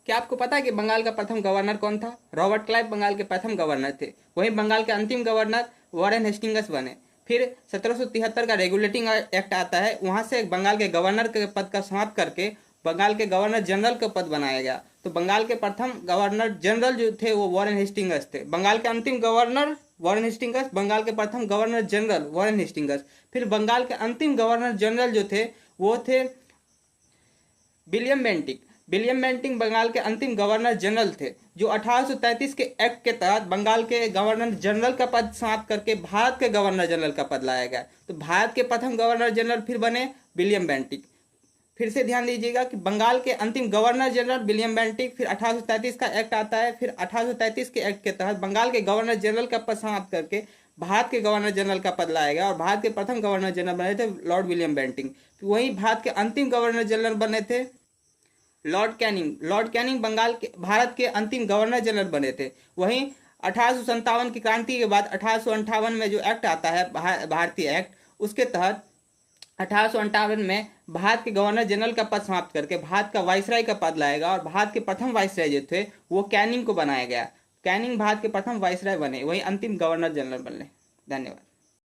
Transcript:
क्या आपको पता है कि बंगाल का प्रथम गवर्नर कौन था? रॉबर्ट क्लाइव बंगाल के प्रथम गवर्नर थे। वहीं बंगाल के अंतिम गवर्नर वॉरेन हेस्टिंग्स बने। फिर 1773 का रेगुलेटिंग एक्ट आता है, वहां से बंगाल के गवर्नर के पद का समाप्त करके बंगाल के गवर्नर जनरल का पद बनाया गया। तो बंगाल के प्रथम गवर्नर जनरल जो थे वो वॉरेन हेस्टिंग्स थे। बंगाल के अंतिम गवर्नर वॉरेन हेस्टिंग्स, बंगाल के प्रथम गवर्नर जनरल वॉरेन हेस्टिंग्स। फिर बंगाल के अंतिम गवर्नर जनरल जो थे वो थे William Bentinck. William Bentinck Bengal के अंतिम गवर्नर जनरल थे, जो 1833 के एक्ट के तहत बंगाल के गवर्नर जनरल का पद समाप्त करके भारत के गवर्नर जनरल का पद लाया गया। तो भारत के प्रथम गवर्नर जनरल फिर बने विलियम बेंटिक। फिर से ध्यान दीजिएगा कि बंगाल के अंतिम गवर्नर जनरल विलियम बेंटिक, फिर 1833 का एक्ट आता है, फिर 1833 के एक्ट के तहत बंगाल के गवर्नर जनरल का पद समाप्त करके भारत के गवर्नर जनरल का पद लाया गया और भारत के प्रथम गवर्नर जनरल बने थे लॉर्ड विलियम बेंटिक। वहीं भारत के अंतिम गवर्नर जनरल बने थे Lord Canning. Lord Canning Bengal के भारत के अंतिम गवर्नर जनरल बने थे। वहीं 1857 की क्रांति के बाद 1858 में जो एक्ट आता है भारतीय एक्ट, उसके तहत 1858 में भारत के गवर्नर जनरल का पद समाप्त करके भारत का वाइसराय का पद लाएगा और भारत के प्रथम वाइसराय जो थे वो कैनिंग को बनाया गया। कैनिंग भारत के प्रथम वाइसराय बने, वही अंतिम गवर्नर जनरल बने। धन्यवाद।